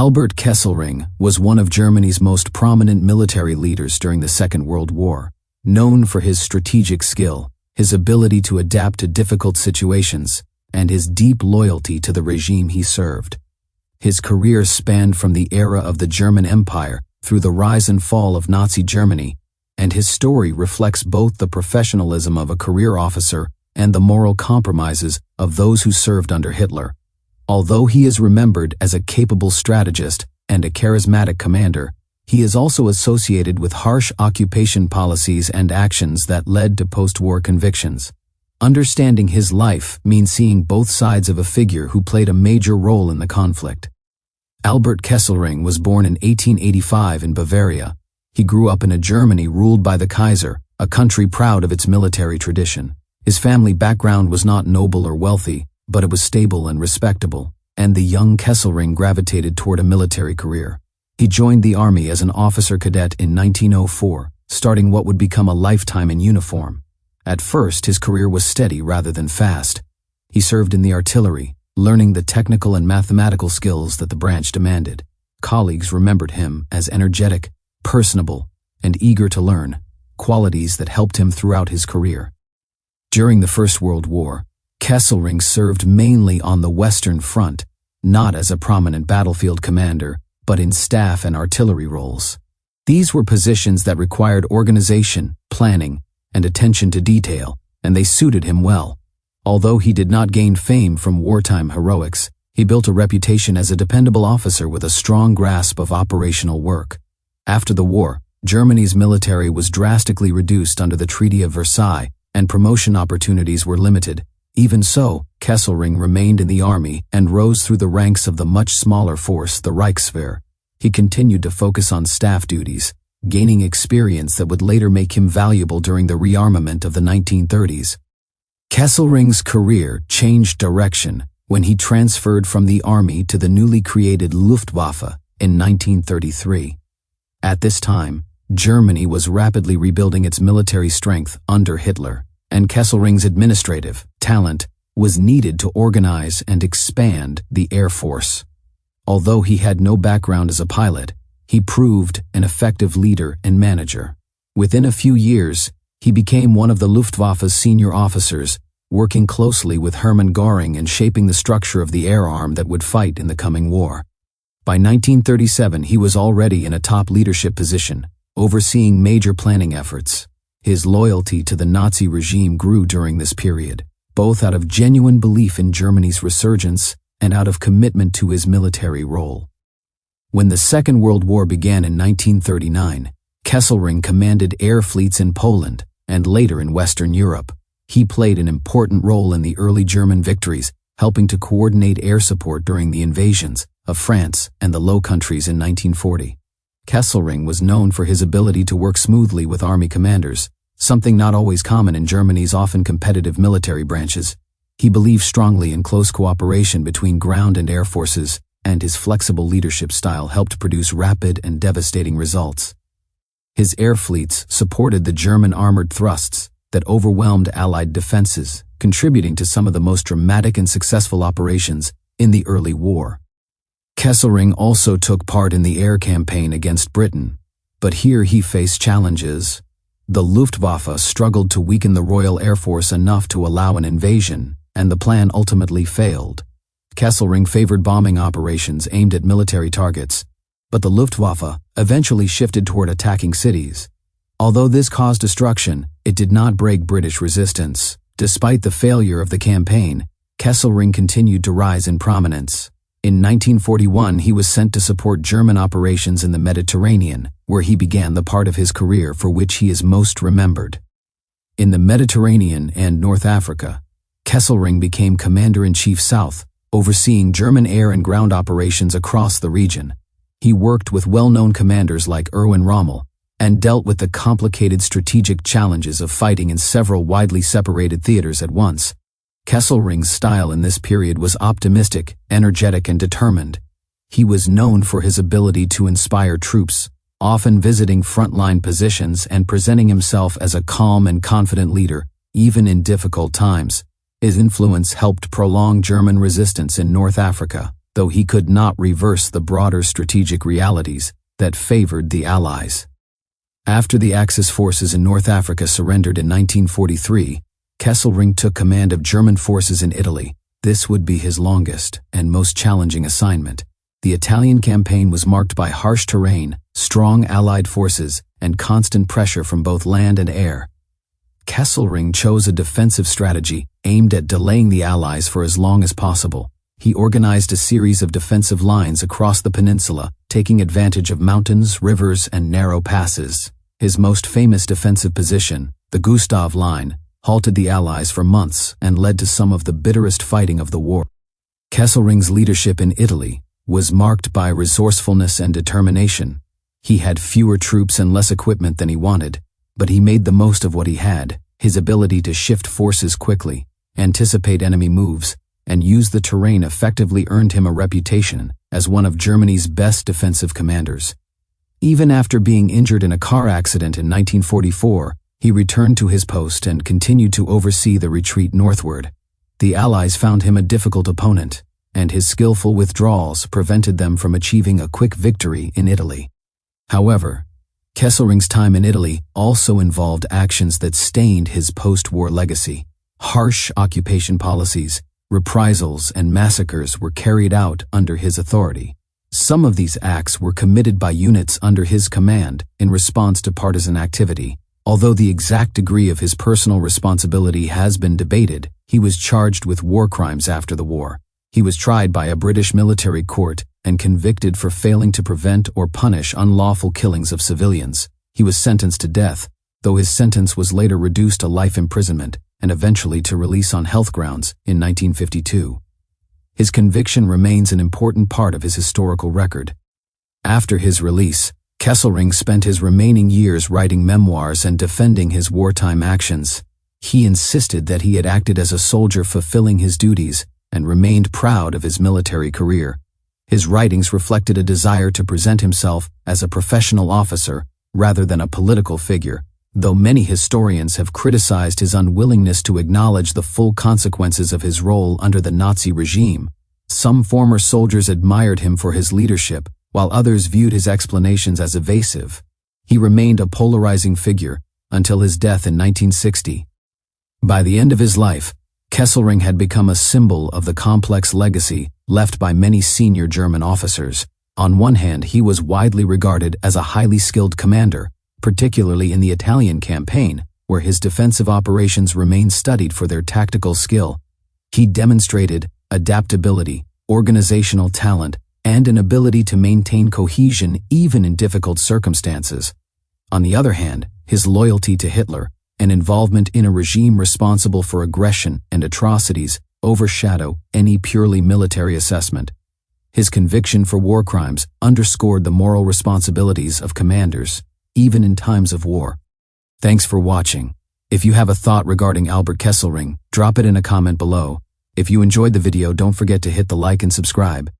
Albert Kesselring was one of Germany's most prominent military leaders during the Second World War, known for his strategic skill, his ability to adapt to difficult situations, and his deep loyalty to the regime he served. His career spanned from the era of the German Empire through the rise and fall of Nazi Germany, and his story reflects both the professionalism of a career officer and the moral compromises of those who served under Hitler. Although he is remembered as a capable strategist and a charismatic commander, he is also associated with harsh occupation policies and actions that led to post-war convictions. Understanding his life means seeing both sides of a figure who played a major role in the conflict. Albert Kesselring was born in 1885 in Bavaria. He grew up in a Germany ruled by the Kaiser, a country proud of its military tradition. His family background was not noble or wealthy, but it was stable and respectable, and the young Kesselring gravitated toward a military career. He joined the army as an officer cadet in 1904, starting what would become a lifetime in uniform. At first, his career was steady rather than fast. He served in the artillery, learning the technical and mathematical skills that the branch demanded. Colleagues remembered him as energetic, personable, and eager to learn, qualities that helped him throughout his career. During the First World War, Kesselring served mainly on the Western Front, not as a prominent battlefield commander, but in staff and artillery roles. These were positions that required organization, planning, and attention to detail, and they suited him well. Although he did not gain fame from wartime heroics, he built a reputation as a dependable officer with a strong grasp of operational work. After the war, Germany's military was drastically reduced under the Treaty of Versailles, and promotion opportunities were limited. Even so, Kesselring remained in the army and rose through the ranks of the much smaller force, the Reichswehr. He continued to focus on staff duties, gaining experience that would later make him valuable during the rearmament of the 1930s. Kesselring's career changed direction when he transferred from the army to the newly created Luftwaffe in 1933. At this time, Germany was rapidly rebuilding its military strength under Hitler, and Kesselring's administrative talent was needed to organize and expand the Air Force. Although he had no background as a pilot, he proved an effective leader and manager. Within a few years, he became one of the Luftwaffe's senior officers, working closely with Hermann Göring and shaping the structure of the air arm that would fight in the coming war. By 1937, he was already in a top leadership position, overseeing major planning efforts. His loyalty to the Nazi regime grew during this period, both out of genuine belief in Germany's resurgence and out of commitment to his military role. When the Second World War began in 1939, Kesselring commanded air fleets in Poland and later in Western Europe. He played an important role in the early German victories, helping to coordinate air support during the invasions of France and the Low Countries in 1940. Kesselring was known for his ability to work smoothly with army commanders, something not always common in Germany's often competitive military branches. He believed strongly in close cooperation between ground and air forces, and his flexible leadership style helped produce rapid and devastating results. His air fleets supported the German armored thrusts that overwhelmed Allied defenses, contributing to some of the most dramatic and successful operations in the early war. Kesselring also took part in the air campaign against Britain, but here he faced challenges. The Luftwaffe struggled to weaken the Royal Air Force enough to allow an invasion, and the plan ultimately failed. Kesselring favored bombing operations aimed at military targets, but the Luftwaffe eventually shifted toward attacking cities. Although this caused destruction, it did not break British resistance. Despite the failure of the campaign, Kesselring continued to rise in prominence. In 1941, he was sent to support German operations in the Mediterranean, where he began the part of his career for which he is most remembered. In the Mediterranean and North Africa, Kesselring became Commander-in-Chief South, overseeing German air and ground operations across the region. He worked with well-known commanders like Erwin Rommel and dealt with the complicated strategic challenges of fighting in several widely separated theaters at once. Kesselring's style in this period was optimistic, energetic, and determined. He was known for his ability to inspire troops, often visiting frontline positions and presenting himself as a calm and confident leader, even in difficult times. His influence helped prolong German resistance in North Africa, though he could not reverse the broader strategic realities that favored the Allies. After the Axis forces in North Africa surrendered in 1943, Kesselring took command of German forces in Italy. This would be his longest and most challenging assignment. The Italian campaign was marked by harsh terrain, strong Allied forces, and constant pressure from both land and air. Kesselring chose a defensive strategy aimed at delaying the Allies for as long as possible. He organized a series of defensive lines across the peninsula, taking advantage of mountains, rivers, and narrow passes. His most famous defensive position, the Gustav Line, halted the Allies for months and led to some of the bitterest fighting of the war. Kesselring's leadership in Italy was marked by resourcefulness and determination. He had fewer troops and less equipment than he wanted, but he made the most of what he had. His ability to shift forces quickly, anticipate enemy moves, and use the terrain effectively earned him a reputation as one of Germany's best defensive commanders. Even after being injured in a car accident in 1944, he returned to his post and continued to oversee the retreat northward. The Allies found him a difficult opponent, and his skillful withdrawals prevented them from achieving a quick victory in Italy. However, Kesselring's time in Italy also involved actions that stained his post-war legacy. Harsh occupation policies, reprisals, and massacres were carried out under his authority. Some of these acts were committed by units under his command in response to partisan activity. Although the exact degree of his personal responsibility has been debated, he was charged with war crimes after the war. He was tried by a British military court and convicted for failing to prevent or punish unlawful killings of civilians. He was sentenced to death, though his sentence was later reduced to life imprisonment and eventually to release on health grounds in 1952. His conviction remains an important part of his historical record. After his release, Kesselring spent his remaining years writing memoirs and defending his wartime actions. He insisted that he had acted as a soldier fulfilling his duties and remained proud of his military career. His writings reflected a desire to present himself as a professional officer rather than a political figure, though many historians have criticized his unwillingness to acknowledge the full consequences of his role under the Nazi regime. Some former soldiers admired him for his leadership, while others viewed his explanations as evasive. He remained a polarizing figure until his death in 1960. By the end of his life, Kesselring had become a symbol of the complex legacy left by many senior German officers. On one hand, he was widely regarded as a highly skilled commander, particularly in the Italian campaign, where his defensive operations remained studied for their tactical skill. He demonstrated adaptability, organizational talent, and an ability to maintain cohesion even in difficult circumstances. On the other hand, his loyalty to Hitler and involvement in a regime responsible for aggression and atrocities overshadow any purely military assessment. His conviction for war crimes underscored the moral responsibilities of commanders, even in times of war. Thanks for watching. If you have a thought regarding Albert Kesselring, drop it in a comment below. If you enjoyed the video, don't forget to hit the like and subscribe.